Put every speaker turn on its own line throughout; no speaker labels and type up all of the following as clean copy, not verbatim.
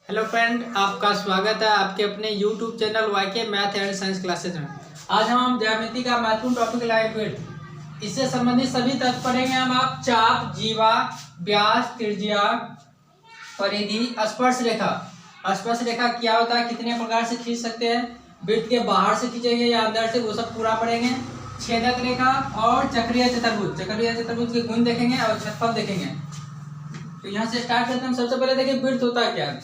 Hello friend, आपका स्वागत है आपके अपने YouTube channel YK math and science classes में। आज हम ज्यामिति का महत्वपूर्ण टॉपिक लाए हुए, इससे संबंधित सभी तथ्य पढ़ेंगे आप चाप, जीवा, व्यास, त्रिज्या, परिधि, स्पर्श रेखा। स्पर्श रेखा क्या होता है, कितने प्रकार से खींच सकते हैं, वृत्त के बाहर से खींचेंगे या अंदर से, वो सब पूरा पढ़ेंगे। छेदक रेखा और चक्रीय चतुर्भुज, चक्रीय चतुर्भुज के गुण देखेंगे और क्षेत्रफल देखेंगे। तो यहाँ से स्टार्ट करते हैं। सबसे पहले देखिए वृत्त होता है क्या।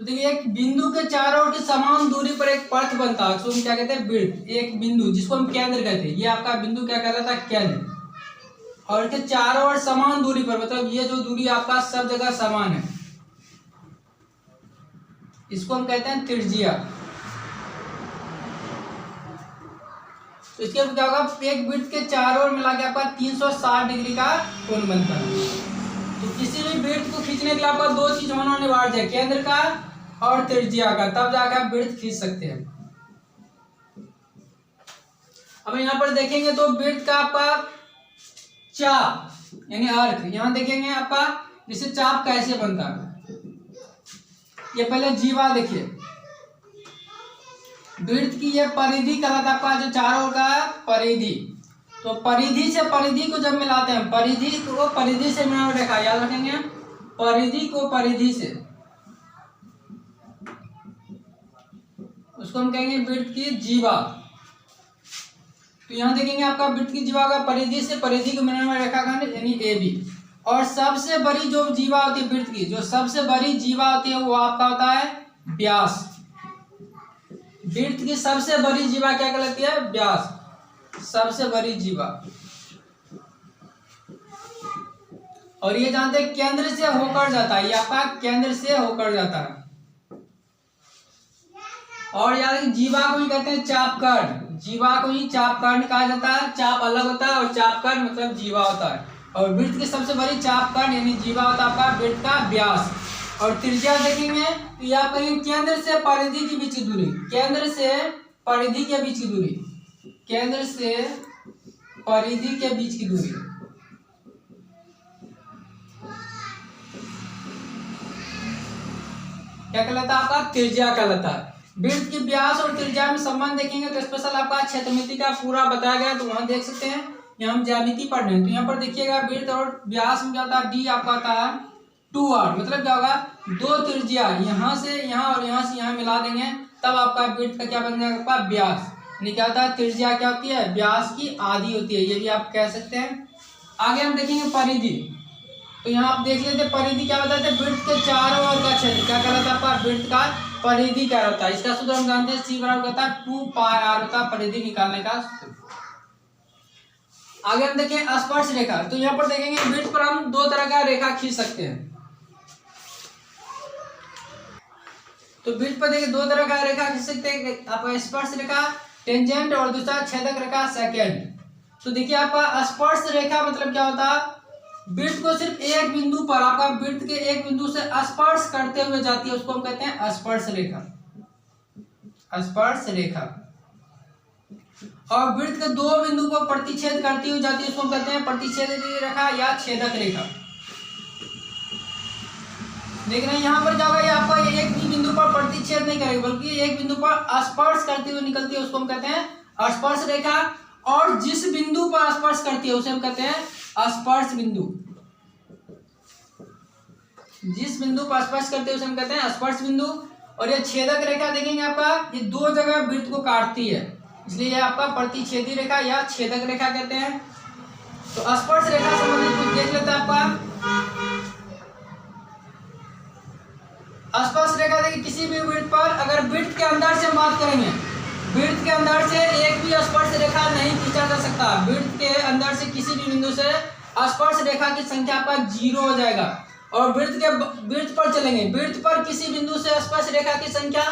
तो देखिए एक बिंदु के चारों ओर की समान दूरी पर एक पथ बनता है, उसको हम क्या कहते हैं, वृत्त। एक बिंदु जिसको हम केंद्र कहते हैं, ये आपका बिंदु क्या कहलाता है, केंद्र। और इसके चारों ओर समान दूरी पर, मतलब ये जो दूरी आपका सब जगह समान है, इसको हम कहते हैं त्रिज्या। तो इसके क्या होगा, एक वृत्त के चारों ओर मिला के आपका 360 डिग्री का कोण बनता है। तो किसी भी वृत्त को खींचने के लिए आपका दो चीज होना अनिवार्य है, केंद्र का और त्रिज्या का, तब जाकर आप वृत्त खींच सकते हैं। अब यहाँ पर देखेंगे तो वृत्त का आपका चाप यानी अर्क, यहां देखेंगे आपका जैसे चाप कैसे बनता है। ये पहले जीवा देखिए, वृत्त की ये परिधि कहलाता है आपका, जो चारों का परिधि। तो परिधि से परिधि को जब मिलाते हैं, परिधि को परिधि से मिला रेखा, याद रखेंगे, परिधि को परिधि से, उसको हम कहेंगे वृत्त की जीवा। तो यहां देखेंगे आपका वृत्त की जीवा का परिधि से परिधि को मिलाने वाला रेखाखंड यानी ए बी। और सबसे बड़ी जो जीवा होती है वृत्त की, जो सबसे बड़ी जीवा होती है वो आपका होता है व्यास। वृत्त की सबसे बड़ी जीवा क्या कहलाती है, व्यास, सबसे बड़ी जीवा। और ये जानते हैं केंद्र से होकर जाता है, ये आपका केंद्र से होकर जाता है। और याद जीवा को ही कहते हैं चापकर्ण, जीवा को ही चापकर्ण कहा जाता है। चाप अलग होता है और चापकर्ण मतलब जीवा होता है। और वृत्त की सबसे बड़ी चापकर्ण यानी जीवा होता है आपका वृत्त का व्यास। और त्रिज्या देखेंगे तो ये आप कहेंगे केंद्र से परिधि के बीच की दूरी, केंद्र से परिधि के बीच की दूरी, केंद्र से परिधि के बीच की दूरी। क्या कहलाता है आपका, त्रिज्या कहलाता है। वृत्त की व्यास और त्रिज्या में संबंध देखेंगे तो स्पेशल आपका क्षेत्रमिति का पूरा बताया गया, तो वहां देख सकते हैं। यहाँ हम ज्यामिति पढ़ रहे हैं तो यहाँ पर देखिएगा वृत्त और व्यास में क्या होता है, डी आपका होता है 2r, मतलब क्या होगा, दो त्रिज्या यहाँ से यहाँ और यहाँ से यहाँ मिला देंगे, तब आपका वृत्त का क्या बन जाएगा, आपका व्यास। क्या होता है, त्रिज्या क्या होती है, व्यास की आधी होती है, ये भी आप कह सकते हैं। आगे हम देखेंगे परिधि। तो यहाँ आप देख लेते परिधि क्या बताते हैं, वृत्त के चारों ओर का क्षेत्र क्या कहलाता है आपका, वृत्त का परिधि क्या होता है। इसका सूत्र हम जानते हैं, C बराबर होता है 2πr होता है परिधि निकालने का सूत्र। आगे हम देखें स्पर्श रेखा। तो यहाँ पर देखेंगे वृत्त पर हम दो तरह का रेखा खींच सकते हैं। तो वृत्त पर देखिए दो तरह का रेखा खींच सकते हैं, आपका स्पर्श रेखा टेंजेंट और दूसरा छेदक रेखा सेकेंड। तो देखिए आपका स्पर्श रेखा मतलब क्या होता है, वृत्त को सिर्फ एक बिंदु पर, आपका वृत्त के एक बिंदु से स्पर्श करते हुए जाती है, उसको हम कहते हैं स्पर्श रेखा, स्पर्श रेखा। और वृत्त के दो बिंदु को प्रतिच्छेद करती हुई जाती है, उसको हम कहते हैं प्रतिच्छेद रेखा या छेदक रेखा। देख रहे हैं यहाँ पर क्या होगा, ये आपका ये एक भी बिंदु पर प्रतिच्छेद नहीं करेगी, बल्कि एक बिंदु पर स्पर्श करती हुई निकलती है, उसको हम कहते हैं स्पर्श रेखा। और जिस बिंदु पर स्पर्श करती है उसे हम कहते हैं स्पर्श बिंदु, जिस बिंदु पर स्पर्श करते हैं उसे हम कहते हैं स्पर्श बिंदु। और ये छेदक रेखा देखेंगे आपका, ये दो जगह वृत्त को काटती है, इसलिए ये आपका प्रतिच्छेदी रेखा या छेदक रेखा कहते हैं। तो स्पर्श रेखा संबंधित कुछ देख लेते हैं आपका। स्पर्श रेखा देखिए किसी भी वृत्त पर, अगर वृत्त के अंदर से बात करेंगे, वृत्त के अंदर से एक भी स्पर्श रेखा नहीं खींचा जा सकता। वृत्त के अंदर से किसी भी बिंदु से स्पर्श रेखा की संख्या आपका 0 हो जाएगा। और वृत्त पर चलेंगे, वृत्त पर किसी बिंदु से स्पर्श रेखा की संख्या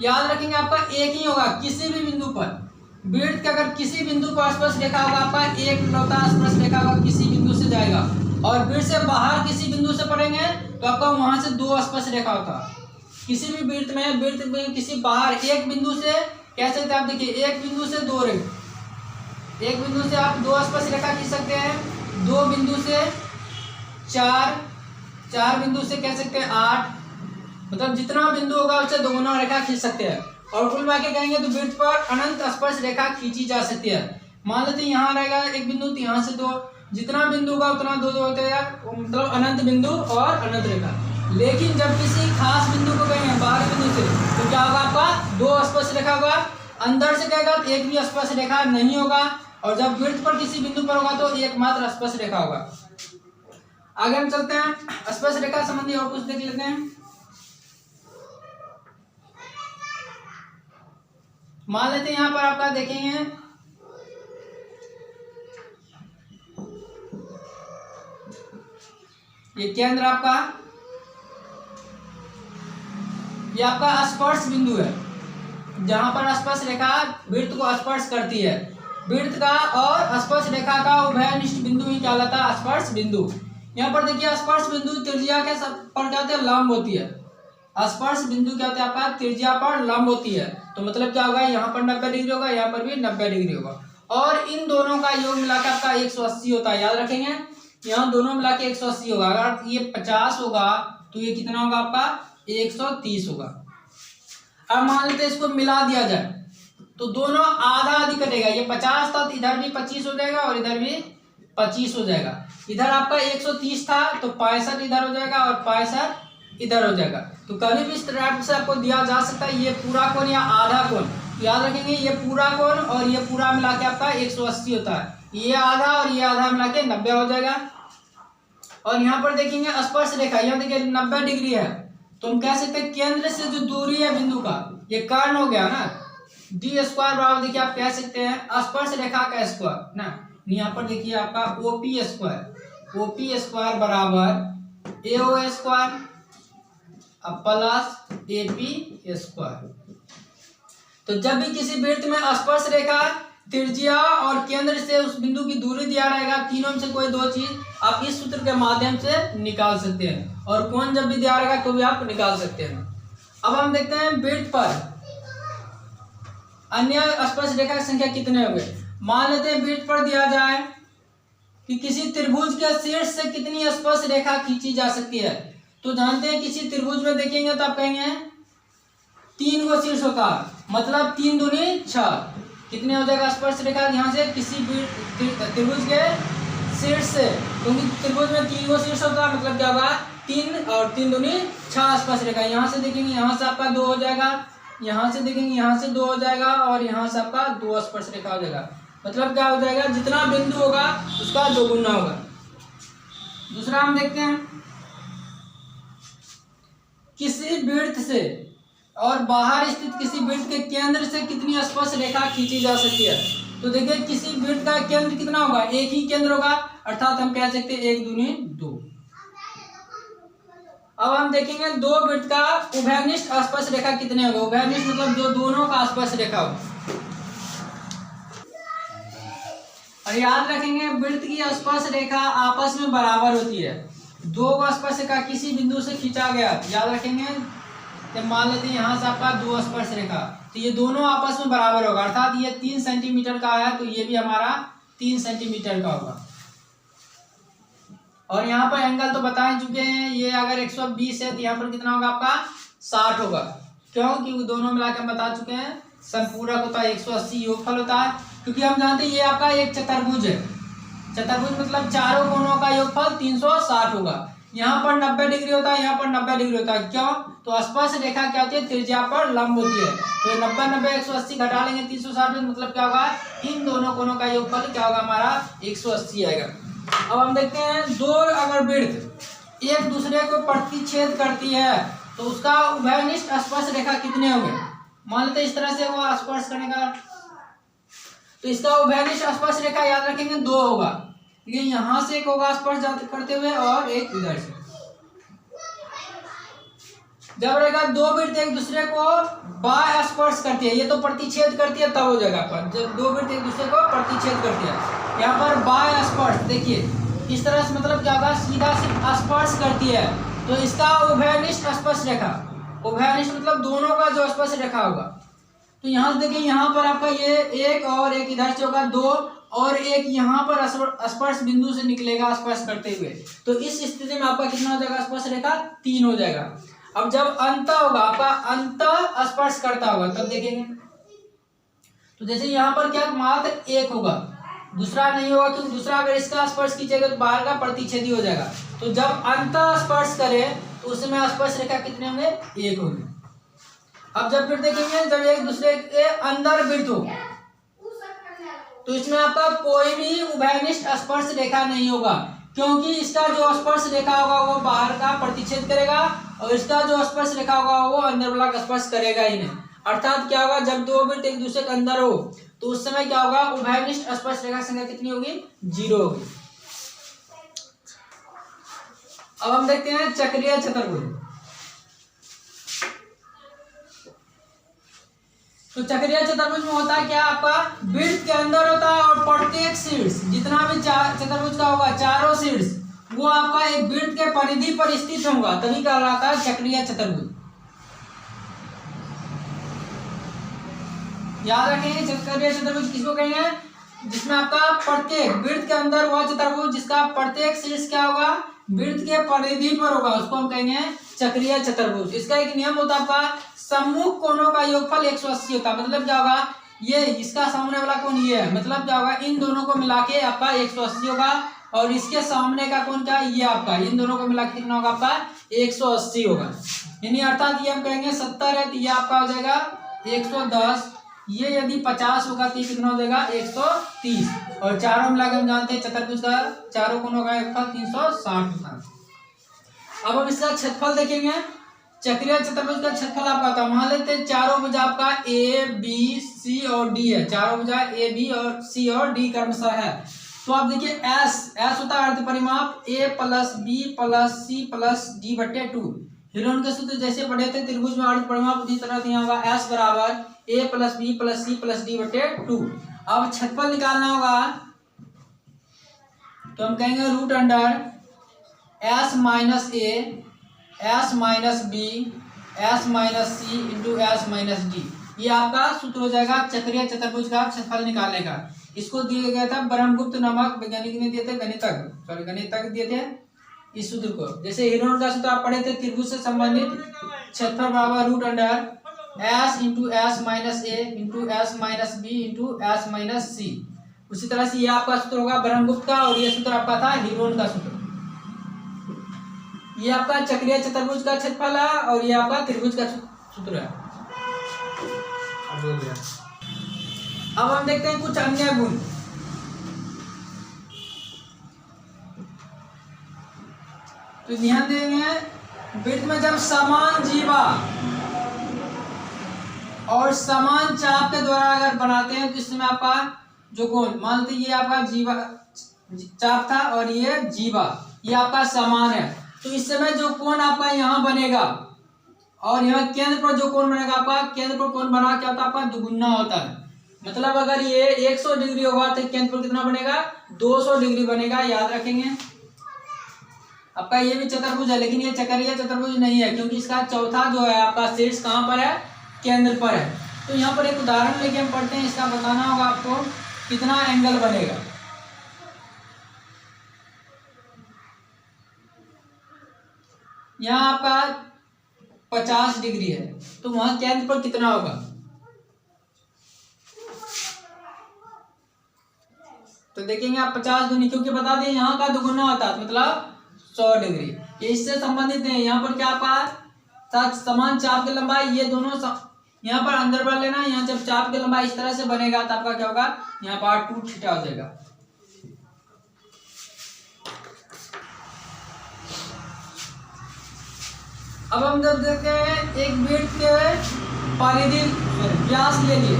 याद रखेंगे आपका एक ही होगा, किसी भी बिंदु पर। वृत्त के अगर किसी बिंदु पर स्पर्श रेखा होगा आपका एक लौता स्पर्श रेखा होगा, किसी बिंदु से जाएगा। और वृत्त से बाहर किसी बिंदु से पढ़ेंगे तो आपका वहां से दो स्पर्श रेखा होता है। किसी भी वृत्त में किसी बाहर एक बिंदु से कैसे सकते आप, देखिए एक बिंदु से दो रेखा, एक बिंदु से आप दो स्पर्श रेखा खींच सकते हैं, दो बिंदु से 4, 4 बिंदु से कह सकते हैं 8, मतलब जितना बिंदु होगा उससे दोगुना रेखा खींच सकते हैं। और कुल मिला के कहेंगे तो वृत्त पर अनंत स्पर्श रेखा खींची जा सकती है। मान लेते हैं यहाँ रहेगा एक बिंदु, तो यहाँ से 2, जितना बिंदु होगा उतना 2 होते हैं, मतलब अनंत बिंदु और अनंत रेखा। लेकिन जब किसी खास बिंदु को कहेंगे बाहरी बिंदु से, तो क्या होगा आपका 2 स्पर्श रेखा होगा, अंदर से कहेगा तो एक भी स्पर्श रेखा नहीं होगा, और जब वृत्त पर किसी बिंदु पर होगा तो एकमात्र स्पर्श रेखा होगा। आगे हम चलते हैं, स्पर्श रेखा संबंधी और कुछ देख लेते हैं। मान लेते हैं यहाँ पर आपका देखेंगे ये केंद्र आपका, ये आपका स्पर्श बिंदु है, जहां पर स्पर्श रेखा वृत्त को स्पर्श करती है। वृत्त का और स्पर्श रेखा का उभयनिष्ठ बिंदु ही कहलाता है स्पर्श बिंदु। यहाँ पर देखिए स्पर्श बिंदु त्रिज्या के पर क्या होते हैं, लंब होती है। स्पर्श बिंदु क्या होता है आपका, त्रिज्या पर लंब होती है। तो मतलब क्या होगा, यहाँ पर 90 डिग्री होगा, यहाँ पर भी 90 डिग्री होगा, और इन दोनों का योग मिलाकर आपका 180 होता है। याद रखेंगे, यहाँ दोनों मिला के 180 होगा। अगर ये 50 होगा तो ये कितना होगा आपका 130 होगा। अब मान लेते हैं इसको मिला दिया जाए तो दोनों आधा आधी कटेगा, ये 50 था तो इधर भी 25 हो जाएगा और इधर भी 25 हो जाएगा। इधर आपका 130 था तो 65 इधर हो जाएगा और 65 इधर हो जाएगा। तो कभी भी इस तरह से आपको दिया जा सकता है ये पूरा कोण या आधा कोण। याद रखेंगे ये पूरा कोण और ये पूरा मिला के आपका 180 होता है, ये आधा और ये आधा मिला के 90 हो जाएगा। और यहाँ पर देखेंगे स्पर्श रेखा, यहाँ देखिए 90 डिग्री है, तो हम कह सकते हैं केंद्र से जो दूरी है बिंदु का, ये कर्ण हो गया ना, d स्क्वायर बराबर देखिए आप कह सकते हैं स्पर्श रेखा का स्क्वायर ना। यहाँ पर देखिए आपका OP स्क्वायर बराबर AO square plus AP square. तो जब भी किसी वृत्त में स्पर्श रेखा, त्रिज्या और केंद्र से उस बिंदु की दूरी दिया रहेगा, तीनों में से कोई 2 चीज आप इस सूत्र के माध्यम से निकाल सकते हैं, और कोण जब भी दिया रहेगा तो भी आप निकाल सकते हैं। अब हम देखते हैं वृत्त पर अन्य स्पर्श रेखा की संख्या कितने होंगे। मान लेते हैं वृत्त पर दिया जाए कि किसी त्रिभुज के शीर्ष से कितनी स्पर्श रेखा खींची जा सकती है। तो जानते हैं किसी त्रिभुज में देखेंगे तो आप कहेंगे 3 को शीर्ष होता है, मतलब 3 दूनी 6, कितने हो जाएगा स्पर्श रेखा यहाँ से किसी त्रिभुज के शीर्ष से, क्योंकि त्रिभुज में 3 को शीर्ष होता है, मतलब क्या होगा 3 और 3 दूनी 6 स्पर्श रेखा। यहाँ से देखेंगे यहाँ से आपका 2 हो जाएगा, यहाँ से देखेंगे यहाँ से 2 हो जाएगा, और यहाँ से आपका 2 स्पर्श रेखा हो जाएगा। मतलब क्या हो जाएगा, जितना बिंदु होगा उसका 2 गुना होगा। दूसरा हम देखते हैं किसी वृत्त से और बाहर स्थित किसी वृत्त के केंद्र से कितनी स्पर्श रेखा खींची जा सकती है। तो देखिए किसी वृत्त का केंद्र कितना होगा, एक ही केंद्र होगा, अर्थात हम कह सकते हैं 1 दूनी 2। अब हम देखेंगे 2 वृत्त का उभयनिष्ठ स्पर्श रेखा कितने होगा। उभयनिष्ठ मतलब जो दोनों का स्पर्श रेखा हो। और याद रखेंगे वृत्त की स्पर्श रेखा आपस में बराबर होती है। 2 स्पर्श रेखा किसी बिंदु से खींचा गया, याद रखेंगे जब मान लेते हैं यहाँ से आपका 2 स्पर्श रेखा, तो ये दोनों आपस में बराबर होगा, अर्थात ये 3 सेंटीमीटर का है तो ये भी हमारा 3 सेंटीमीटर का होगा। और यहाँ पर एंगल तो बता ही चुके हैं, ये अगर 120 है तो यहाँ पर कितना होगा आपका 60 होगा। क्यों, क्योंकि दोनों मिला के हम बता चुके हैं संपूरक होता है 180 योगफल होता है, क्योंकि हम जानते हैं ये आपका एक चतुर्भुज है। चतुर्भुज मतलब चारों कोणों का योगफल 360 होगा। यहाँ पर 90 डिग्री होता है, यहाँ पर 90 डिग्री होता है। क्यों, तो स्पर्श रेखा क्या होती है, त्रिज्या पर लंब होती है। तो 90 90 180 घटा लेंगे 360, मतलब क्या होगा, इन दोनों कोणों का योगफल क्या होगा हमारा 180 आएगा। अब हम देखते हैं 2 अगर वृत्त एक दूसरे को प्रतिच्छेद करती है तो उसका उभयनिष्ठ स्पर्श रेखा कितने होंगे। मान लेते इस तरह से वो स्पर्श करने का, तो इसका उभयनिष्ठ स्पर्श रेखा याद रखेंगे 2 होगा। ये यहाँ से एक होगा स्पर्श करते हुए और एक इधर से। जब रहेगा 2 वृत्त एक दूसरे को बाह्य स्पर्श करती है, ये तो प्रतिच्छेद करती है तब हो जाएगा पर जब 2 वृत्त एक दूसरे को प्रतिच्छेद करती है। यहाँ पर बाह्य स्पर्श देखिए इस तरह से, मतलब क्या होगा, सीधा से स्पर्श करती है तो इसका उभयनिष्ठ स्पर्श रेखा, उभयनिष्ठ मतलब दोनों का जो स्पर्श रेखा होगा। तो यहाँ से देखिए यहाँ पर आपका ये 1 और 1 इधर से होगा 2 और एक यहाँ पर स्पर्श बिंदु से निकलेगा स्पर्श करते हुए, तो इस स्थिति में आपका कितना हो जाएगा स्पर्श रेखा 3 हो जाएगा। अब जब अंत होगा आपका, अंत स्पर्श करता होगा तब देखेंगे। तो जैसे यहाँ पर क्या मात्र 1 होगा, दूसरा नहीं होगा, क्योंकि दूसरा अगर इसका स्पर्श कीजिएगा तो बाहर का प्रतिच्छेदी हो जाएगा। तो जब अंत स्पर्श करे तो उसमें स्पर्श रेखा कितने होंगे 1 होंगे। अब जब फिर देखेंगे जब एक दूसरे के अंदर वृत्त हो तो इसमें आपका कोई भी उभयनिष्ठ स्पर्श रेखा नहीं होगा, क्योंकि इसका जो स्पर्श रेखा होगा वो बाहर का प्रतिच्छेद करेगा और इसका जो स्पर्श रेखा होगा वो अंदर वाला का स्पर्श करेगा ही नहीं। अर्थात क्या होगा, जब दो वृत्त एक दूसरे के अंदर हो तो उस समय क्या होगा, उभयनिष्ठ स्पर्श रेखा संख्या कितनी होगी 0 होगी। अब हम देखते हैं चक्रीय चतुर्भुज। तो चक्रीय चतुर्भुज में होता है क्या, आपका वृत्त के अंदर होता है और प्रत्येक शीर्ष जितना भी चतुर्भुज का होगा चारों शीर्ष वो आपका एक वृत्त के परिधि पर स्थित होगा, तभी कहलाता है चक्रीय चतुर्भुज। याद रखेंगे चक्रीय चतुर्भुज किसको कहेंगे, जिसमें आपका प्रत्येक वृत्त के अंदर वह चतुर्भुज जिसका प्रत्येक शीर्ष क्या होगा वृत्त के परिधि पर होगा, उसको हम कहेंगे चक्रीय चतुर्भुज। इसका एक नियम होता है आपका, सम्मुख कोणों का योगफल 180 होता है। मतलब क्या होगा, ये इसका सामने वाला कोण ये है, मतलब क्या होगा इन दोनों को मिला के आपका 180 होगा और इसके सामने का कोण क्या ये आपका, इन दोनों को मिला के कितना होगा आपका 180 होगा। यानी अर्थात ये हम कहेंगे 70 है तो ये आपका हो जाएगा 110, ये यदि 50 होगा तो कितना हो जाएगा 130 और चारों मिला के हम जानते हैं चतुर्भुज का चारों कोणों का योगफल 360 होता है। अब हम इसका क्षेत्रफल देखेंगे। चक्रीय चतुर्भुज का क्षेत्रफल आपका होता है, मान लेते हैं चारों भुजा आपका ए बी सी और डी है, चारों भुजा ए बी और सी और डी क्रमशः है। तो आप देखिए एस होता है अर्ध परिमाप a plus B plus C plus D बटे 2। हिरोन के सूत्र जैसे पढ़े थे त्रिभुज में अर्ध परिमाप उसी तरह यहाँ होगा एस बराबर a plus B plus C plus D बटे 2। अब क्षेत्रफल निकालना होगा तो हम कहेंगे root under S minus A S minus B S minus C into S minus D. ये आपका सूत्र हो जाएगा चक्रीय चतुर्भुज का क्षेत्रफल निकालने का। इसको दिया गया था ब्रह्मगुप्त नामक वैज्ञानिक ने दिए थे, गणितज्ञ दिए थे इस सूत्र को। जैसे हिरोन का सूत्र आप पढ़े थे त्रिभुज से संबंधित क्षेत्रफल बराबर root under S into S minus A into S minus B into S minus C. उसी तरह से ये आपका सूत्र होगा ब्रह्मगुप्त का और ये सूत्र आपका था हिरोन का सूत्र। ये आपका चक्रीय चतुर्भुज का क्षेत्रफल है और ये आपका त्रिभुज का सूत्र है। अब हम देखते हैं कुछ अन्य गुण। तो ध्यान देंगे वृत्त में जब समान जीवा और समान चाप के द्वारा अगर बनाते हैं तो इसमें आपका जो कोण मान लीजिए ये आपका जीवा चाप था और ये जीवा ये आपका समान है, तो इस समय जो कोण आपका यहाँ बनेगा और यहाँ केंद्र पर जो कोण बनेगा आपका केंद्र पर कोण बना क्या होता है आपका दुगुना होता है। मतलब अगर ये 100 डिग्री होगा तो केंद्र पर कितना बनेगा 200 डिग्री बनेगा। याद रखेंगे आपका ये भी चतुर्भुज है लेकिन ये चक्रीय चतुर्भुज नहीं है क्योंकि इसका चौथा जो है आपका शीर्ष कहाँ पर है केंद्र पर है। तो यहाँ पर एक उदाहरण लेके हम पढ़ते हैं, इसका बताना होगा आपको कितना एंगल बनेगा। यहाँ आपका 50 डिग्री है तो वहां केंद्र पर कितना होगा, तो देखेंगे आप 50 दूनी क्योंकि बता दें यहाँ का दुगुना होता है मतलब 100 डिग्री। ये इससे संबंधित है। यहाँ पर क्या आपका समान चाप की लंबाई ये दोनों यहाँ पर अंदर बढ़ लेना, यहाँ जब चाप की लंबाई इस तरह से बनेगा तो आपका क्या होगा यहाँ पर 2 थीटा हो जाएगा। अब हम जब देखते हैं एक वृत्त के परिधि व्यास ले लिए,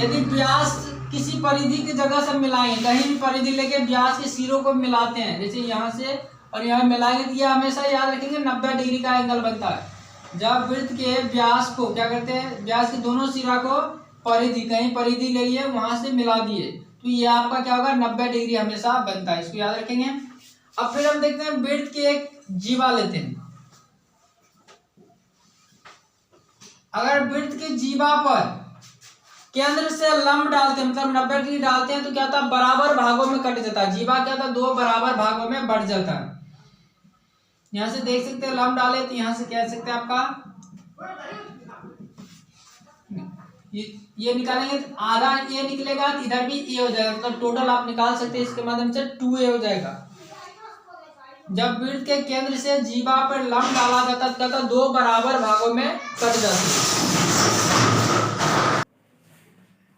यदि व्यास किसी परिधि की जगह से मिलाएंगे, कहीं भी परिधि लेके व्यास के सिरों को मिलाते हैं जैसे यहाँ से और यहाँ मिलाएंगे तो ये हमेशा याद रखेंगे 90 डिग्री का एंगल बनता है। जब वृत्त के व्यास को क्या करते हैं व्यास के दोनों सिरा को परिधि कहीं परिधि ले लिए वहां से मिला दिए तो ये आपका क्या होगा 90 डिग्री हमेशा बनता है, इसको याद रखेंगे। अब फिर हम देखते हैं वृत्त के एक जीवा लेते हैं। अगर वृत्त के जीवा पर केंद्र से लंब डालते हैं मतलब 90 डिग्री डालते हैं तो क्या होता है, बराबर भागों में कट जाता है। जीवा क्या होता है, दो बराबर भागों में बढ़ जाता है। यहाँ से देख सकते हैं लंब डाले तो यहाँ से कह सकते हैं आपका ये निकालेंगे तो आधा ए निकलेगा, तो इधर भी ए हो जाएगा, मतलब टोटल आप निकाल सकते हैं इसके माध्यम से 2a हो जाएगा। जब वृत्त के केंद्र से जीवा पर लंब डाला जाता है तो दो बराबर भागों में कट जाती है।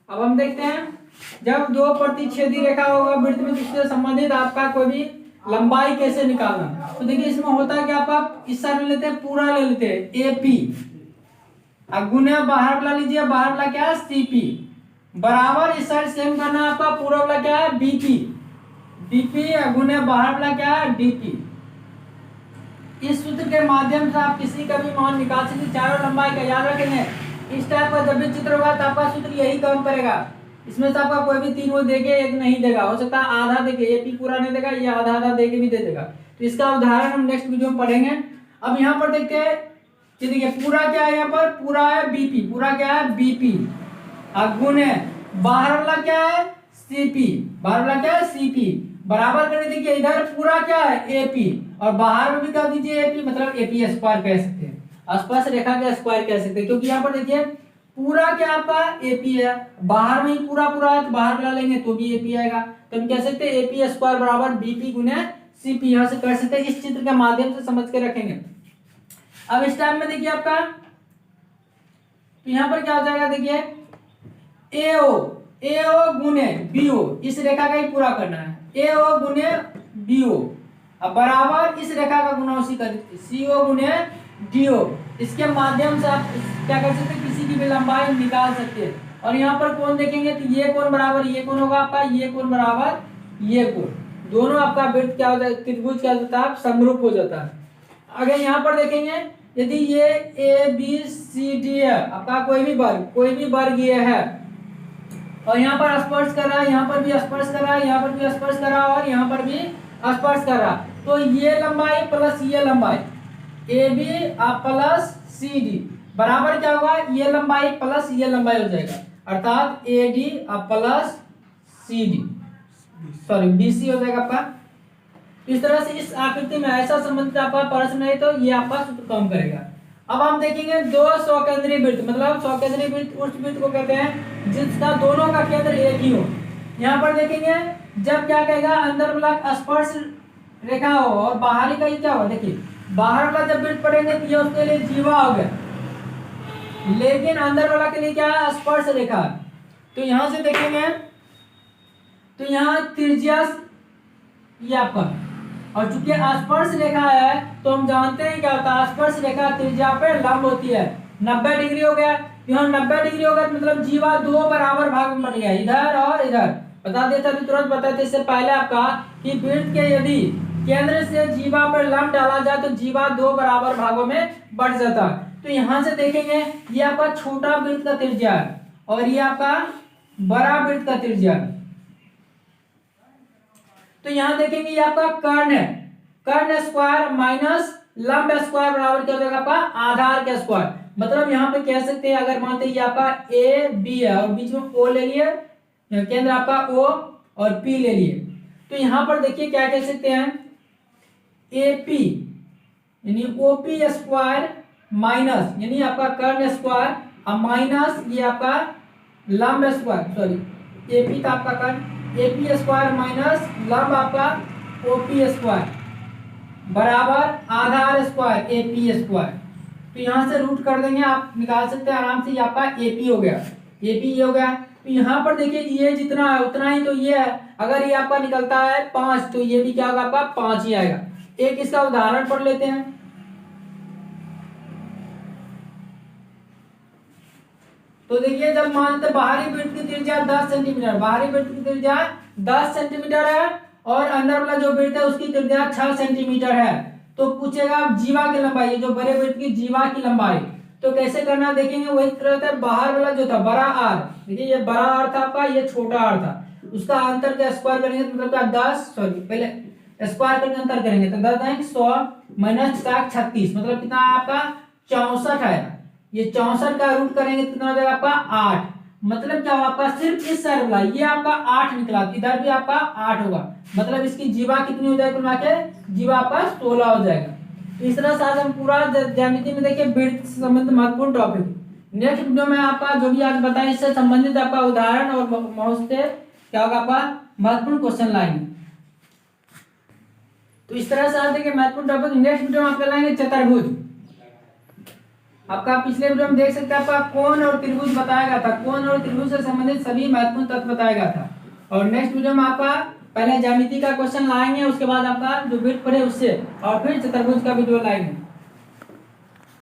अब हम देखते हैं जब दो प्रतिच्छेदी रेखा होगा वृत्त में, जिससे संबंधित आपका कोई भी लंबाई कैसे निकालना। तो देखिए इसमें होता है कि आप इस साइड लेते हैं, पूरा ले लेते हैं AP, अब गुने बाहर वाला लीजिए, बाहर वाला क्या है CP, बराबर इस साइड सेम करना है आपका, पूरा वाला क्या है BP गुने बाहर वाला क्या है DP। इस सूत्र के माध्यम से आप किसी का भी मान निकाल सकते, चारों लंबाई का याद रखेंगे। इस टाइप का जब भी चित्र होगा तो आपका सूत्र यही काम करेगा। इसमें से आपका कोई भी तीन वो देके एक नहीं देगा, हो सकता है आधा देके, AP पूरा नहीं देगा, ये आधा आधा देके भी दे देगा। तो इसका उदाहरण हम नेक्स्ट वीडियो में पढ़ेंगे। अब यहाँ पर देखते हैं कि देखिए पूरा क्या है, यहाँ पर पूरा है BP, पूरा क्या है BP, गुण है बाहर वाला क्या है CP, बाहर वाला क्या है CP, बराबर करने देखिए इधर पूरा क्या है AP और बाहर में भी कर दीजिए AP, मतलब AP स्क्वायर कह सकते हैं, स्पर्श रेखा का स्क्वायर कह सकते हैं, क्योंकि यहाँ पर देखिए पूरा क्या आपका AP है, बाहर में ही पूरा पूरा है तो बाहर वाला लेंगे तो भी AP आएगा। तो हम कह सकते हैं AP स्क्वायर बराबर BP गुने CP, यहाँ से कर सकते हैं, इस चित्र के माध्यम से समझ के रखेंगे। अब इस टाइम में देखिए आपका तो यहाँ पर क्या हो जाएगा, देखिए AO गुने BO, इस रेखा का ही पूरा करना है, AO गुने BO, अब बराबर इस रेखा का गुना उसी कर CO गुने DO। इसके माध्यम से आप क्या कर सकते हैं, किसी की भी लंबाई निकाल सकते हैं। और यहाँ पर कोण देखेंगे तो ये कोण बराबर ये कोण होगा आपका, ये कोण बराबर ये कोण, दोनों आपका वृत्त क्या हो जाता है, त्रिभुज क्या होता है, समरूप हो जाता है। अगर यहाँ पर देखेंगे यदि ये ABCD है आपका कोई भी वर्ग ये है और यहाँ पर स्पर्श कर रहा है, यहाँ पर भी स्पर्श कर रहा है, यहाँ पर भी स्पर्श कर रहा है और यहाँ पर भी स्पर्श कर रहा है, तो ये लंबाई प्लस ये लंबाई AB प्लस CD बराबर क्या होगा, ये लंबाई प्लस ये लंबाई हो जाएगा, अर्थात AD प्लस CD BC हो जाएगा आपका। इस तरह से इस आकृति में ऐसा संबंधित आपका प्रश्न है तो ये आपका सूत्र काम करेगा। अब हम देखेंगे दो सौकेंद्रीय वृत्त, मतलब सौकेंद्रीय वृत्त उस वृत्त को कहते हैं जिसका दोनों का केंद्र एक ही हो। यहाँ पर देखेंगे जब क्या कहेगा, अंदर वाला स्पर्श रेखा हो और बाहरी का ही क्या हो, देखिए बाहर वाला जब वृत्त पढ़ेंगे तो ये उसके लिए जीवा हो गया, लेकिन अंदर वाला के लिए क्या है, स्पर्श रेखा। तो यहाँ से देखेंगे तो यहाँ त्रिज्या ये आपका, और चूंकि स्पर्श रेखा है तो हम जानते हैं क्या होता है, स्पर्श रेखा त्रिज्या पे लंब होती है। 90 डिग्री हो गया, यहाँ 90 डिग्री होगा मतलब जीवा दो बराबर भाग में बट गया, इधर और इधर। बता देता अभी तुरंत बताते इससे पहले आपका कि वृत्त के यदि केंद्र से जीवा पर लंब डाला जाए तो जीवा दो बराबर भागों में बढ़ जाता है। तो यहाँ से देखेंगे ये आपका छोटा वृत्त का त्रिज्या है और ये आपका बड़ा वृत्त का त्रिज्या है। तो यहाँ देखेंगे ये आपका कर्ण है, कर्ण स्क्वायर माइनस लंब स्क्वायर बराबर क्या हो जाएगा आपका आधार का स्क्वायर। मतलब यहाँ पे कह सकते हैं अगर मानते हैं ये आपका AB है और बीच में O ले लिए, केंद्र आपका O और P ले लिए, तो यहाँ पर देखिए क्या कह सकते हैं, AP यानी OP स्क्वायर माइनस यानी आपका कर्ण स्क्वायर और माइनस ये आपका लंब स्क्वायर, सॉरी AP था आपका कर्ण, AP स्क्वायर माइनस लंब आपका OP स्क्वायर बराबर आधार स्क्वायर AP स्क्वायर। तो यहाँ से रूट कर देंगे, आप निकाल सकते हैं आराम से, ये आपका AP हो गया, AP ये हो गया। तो यहाँ पर देखिए ये जितना है उतना ही तो ये है, अगर ये आपका निकलता है 5 तो ये भी क्या होगा आपका 5 ही आएगा। एक इसका उदाहरण पढ़ लेते हैं। तो देखिए जब मानते बाहरी वृत्त की त्रिज्या 10 सेंटीमीटर, बाहरी वृत्त की त्रिज्या 10 सेंटीमीटर है और अंदर वाला जो वृत्त है उसकी त्रिज्या 6 सेंटीमीटर है, तो पूछेगा जीवा की लंबाई, जो बड़े वृत्त की जीवा की लंबाई। तो कैसे करना देखेंगे, वही तरह से बाहर वाला जो था बड़ा आर, देखिए ये बड़ा आर था आपका, ये छोटा आर था, उसका अंतर का स्क्वायर करेंगे तो मतलब क्या 10, सॉरी पहले स्क्वायर करके अंतर करेंगे तो 10 100 माइनस 36, मतलब कितना है आपका 64 आएगा। ये 64 का रूट करेंगे तो कितना हो जाएगा आपका मतलब क्या होगा आपका, सिर्फ इस साइड वाला ये आपका 8 निकला, इधर भी आपका 8 होगा, मतलब इसकी जीवा कितनी हो जाएगी कुल मिला के, जीवा आपका 16 हो जाएगा। तो इस तरह से आज हम पूरा ज्यामिति में देखिए वृत्त से संबंधित महत्वपूर्ण टॉपिक। नेक्स्ट वीडियो में आपका जो भी आज बताएं इससे संबंधित आपका उदाहरण और बहुत से क्या होगा आपका महत्वपूर्ण क्वेश्चन लाएंगे। तो इस तरह से आज देखिए महत्वपूर्ण टॉपिक। नेक्स्ट वीडियो में आप लाएंगे चतुर्भुज। आपका पिछले वीडियो में देख सकते हैं आपका कोण और त्रिभुज बताया गया था, कोण और त्रिभुज से संबंधित सभी महत्वपूर्ण तत्व बताया गया था। और नेक्स्ट वीडियो में आपका पहले ज्यामिति का क्वेश्चन लाएंगे, उसके बाद आपका जो वृत्त पढ़े उससे, और फिर चतुर्भुज का वीडियो लाएंगे।